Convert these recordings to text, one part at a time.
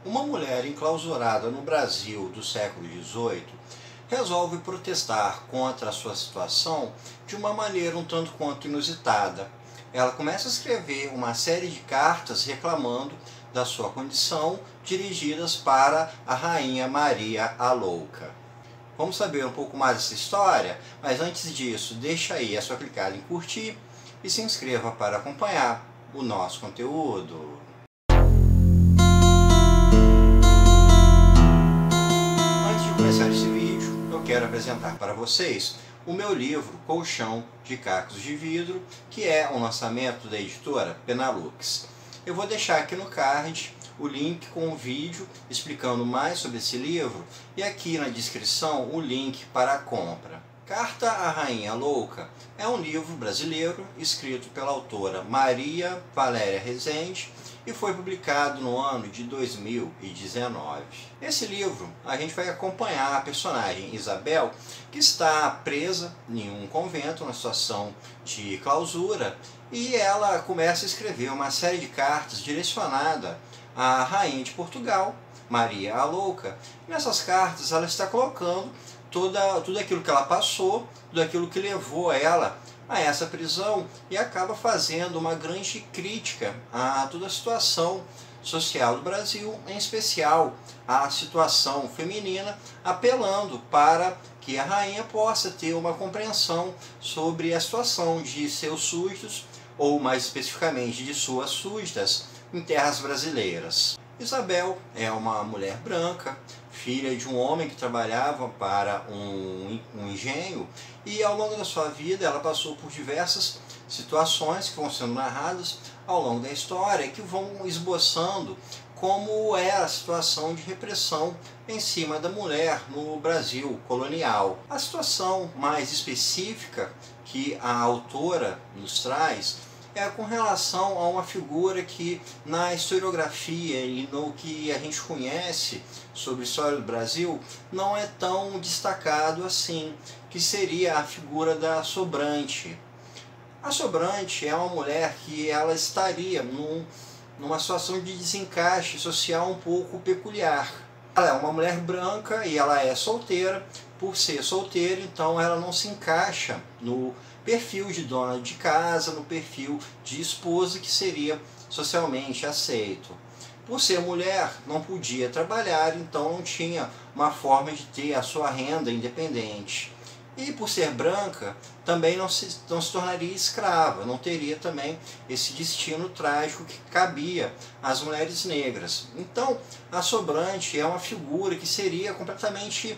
Uma mulher enclausurada no Brasil do século XVIII resolve protestar contra a sua situação de uma maneira um tanto quanto inusitada. Ela começa a escrever uma série de cartas reclamando da sua condição, dirigidas para a Rainha Maria a Louca. Vamos saber um pouco mais dessa história, mas antes disso, deixa aí a sua clicada em curtir e se inscreva para acompanhar o nosso conteúdo. Antes de começar esse vídeo, eu quero apresentar para vocês o meu livro Colchão de Cacos de Vidro, que é um lançamento da editora Penalux. Eu vou deixar aqui no card o link com o vídeo explicando mais sobre esse livro e aqui na descrição o link para a compra. Carta à Rainha Louca é um livro brasileiro escrito pela autora Maria Valéria Rezende e foi publicado no ano de 2019. Nesse livro a gente vai acompanhar a personagem Isabel, que está presa em um convento, numa situação de clausura, e ela começa a escrever uma série de cartas direcionada à Rainha de Portugal, Maria a Louca. Nessas cartas ela está colocando tudo aquilo que ela passou, tudo aquilo que levou ela a essa prisão, e acaba fazendo uma grande crítica a toda a situação social do Brasil, em especial a situação feminina, apelando para que a rainha possa ter uma compreensão sobre a situação de seus súditos, ou mais especificamente de suas súditas, em terras brasileiras. Isabel é uma mulher branca, filha de um homem que trabalhava para um engenho, e ao longo da sua vida ela passou por diversas situações que vão sendo narradas ao longo da história, que vão esboçando como é a situação de repressão em cima da mulher no Brasil colonial. A situação mais específica que a autora nos traz é com relação a uma figura que na historiografia e no que a gente conhece sobre a história do Brasil não é tão destacado assim, que seria a figura da sobrante. A sobrante é uma mulher que ela estaria numa situação de desencaixe social um pouco peculiar. Ela é uma mulher branca e ela é solteira. Por ser solteira, então ela não se encaixa no perfil de dona de casa, no perfil de esposa que seria socialmente aceito. Por ser mulher, não podia trabalhar, então não tinha uma forma de ter a sua renda independente. E por ser branca, também não se tornaria escrava, não teria também esse destino trágico que cabia às mulheres negras. Então, a sobrante é uma figura que seria completamente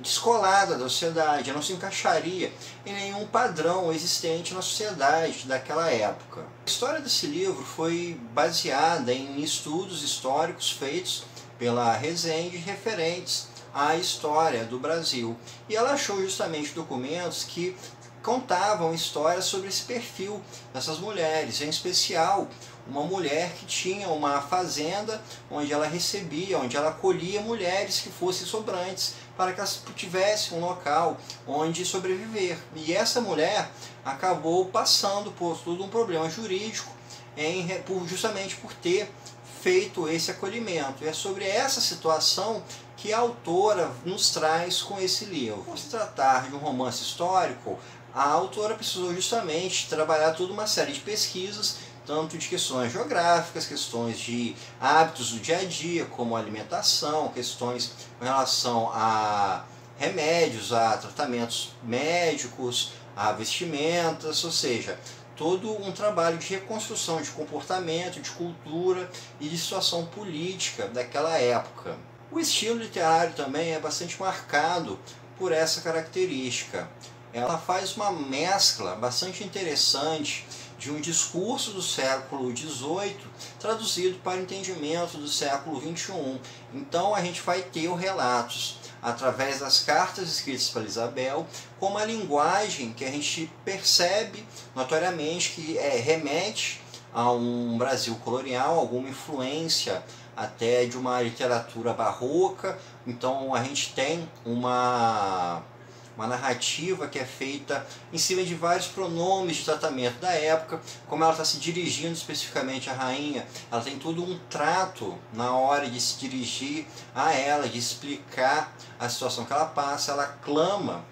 descolada da sociedade, não se encaixaria em nenhum padrão existente na sociedade daquela época. A história desse livro foi baseada em estudos históricos feitos pela Rezende referentes à história do Brasil, e ela achou justamente documentos que contavam histórias sobre esse perfil dessas mulheres, em especial uma mulher que tinha uma fazenda onde ela recebia, onde ela acolhia mulheres que fossem sobrantes para que elas tivessem um local onde sobreviver. E essa mulher acabou passando por todo um problema jurídico justamente por ter feito esse acolhimento. E é sobre essa situação que a autora nos traz com esse livro. Por se tratar de um romance histórico, a autora precisou justamente trabalhar toda uma série de pesquisas, tanto de questões geográficas, questões de hábitos do dia a dia, como alimentação, questões com relação a remédios, a tratamentos médicos, a vestimentas, ou seja, todo um trabalho de reconstrução de comportamento, de cultura e de situação política daquela época. O estilo literário também é bastante marcado por essa característica. Ela faz uma mescla bastante interessante de um discurso do século XVIII traduzido para o entendimento do século XXI. Então a gente vai ter os relatos através das cartas escritas pela Isabel, com uma linguagem que a gente percebe notoriamente que remete a um Brasil colonial, alguma influência até de uma literatura barroca. Então a gente tem uma narrativa que é feita em cima de vários pronomes de tratamento da época, como ela está se dirigindo especificamente à rainha, ela tem todo um trato na hora de se dirigir a ela, de explicar a situação que ela passa, ela clama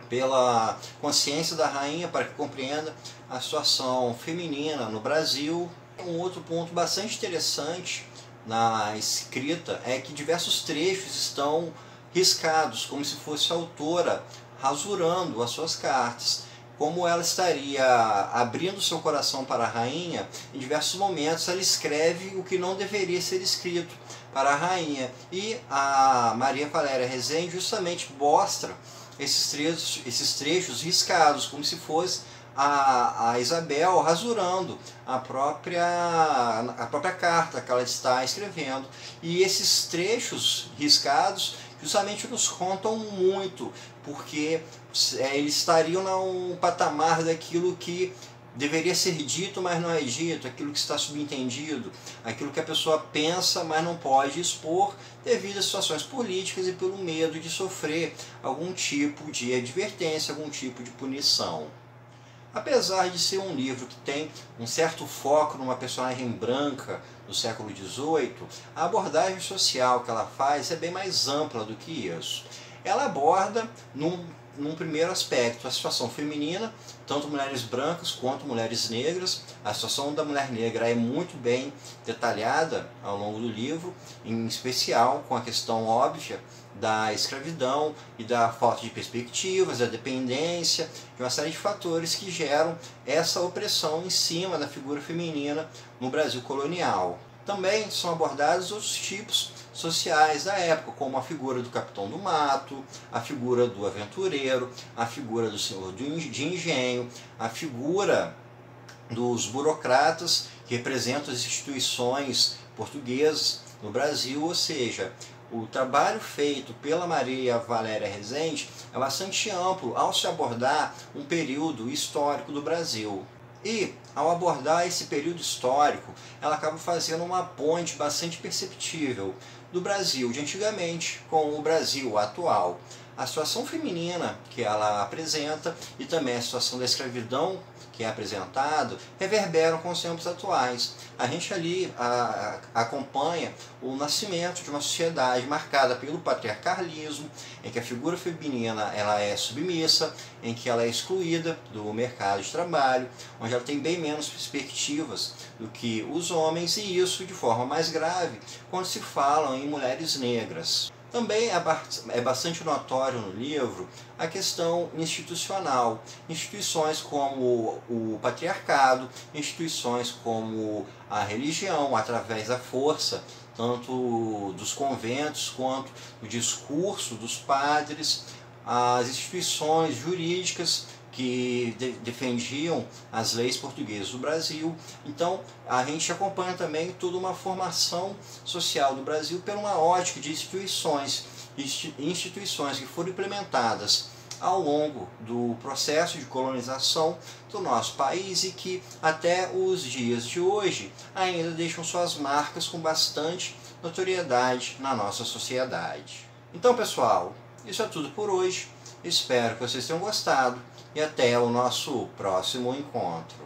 pela consciência da rainha para que compreenda a situação feminina no Brasil. Um outro ponto bastante interessante na escrita é que diversos trechos estão riscados, como se fosse a autora rasurando as suas cartas, como ela estaria abrindo seu coração para a rainha. Em diversos momentos ela escreve o que não deveria ser escrito para a rainha, e a Maria Valéria Rezende justamente mostra esses trechos riscados, como se fosse a Isabel rasurando a própria carta que ela está escrevendo. E esses trechos riscados justamente nos contam muito, porque eles estariam no patamar daquilo que deveria ser dito, mas não é dito, aquilo que está subentendido, aquilo que a pessoa pensa, mas não pode expor devido a situações políticas e pelo medo de sofrer algum tipo de advertência, algum tipo de punição. Apesar de ser um livro que tem um certo foco numa personagem branca do século XVIII, a abordagem social que ela faz é bem mais ampla do que isso. Ela aborda, num primeiro aspecto, a situação feminina, tanto mulheres brancas quanto mulheres negras. A situação da mulher negra é muito bem detalhada ao longo do livro, em especial com a questão óbvia da escravidão e da falta de perspectivas, da dependência, de uma série de fatores que geram essa opressão em cima da figura feminina no Brasil colonial. Também são abordados outros tipos sociais da época, como a figura do capitão do mato, a figura do aventureiro, a figura do senhor de engenho, a figura dos burocratas que representam as instituições portuguesas no Brasil. Ou seja, o trabalho feito pela Maria Valéria Rezende é bastante amplo ao se abordar um período histórico do Brasil. E, ao abordar esse período histórico, ela acaba fazendo uma ponte bastante perceptível do Brasil de antigamente com o Brasil atual. A situação feminina que ela apresenta e também a situação da escravidão que é apresentado reverberam com os tempos atuais. A gente ali acompanha o nascimento de uma sociedade marcada pelo patriarcalismo, em que a figura feminina ela é submissa, em que ela é excluída do mercado de trabalho, onde ela tem bem menos perspectivas do que os homens, e isso de forma mais grave quando se fala em mulheres negras. Também é bastante notório no livro a questão institucional. Instituições como o patriarcado, instituições como a religião, através da força, tanto dos conventos quanto do discurso dos padres, as instituições jurídicas que defendiam as leis portuguesas do Brasil. Então, a gente acompanha também toda uma formação social do Brasil por uma ótica de instituições que foram implementadas ao longo do processo de colonização do nosso país e que até os dias de hoje ainda deixam suas marcas com bastante notoriedade na nossa sociedade. Então, pessoal, isso é tudo por hoje. Espero que vocês tenham gostado e até o nosso próximo encontro.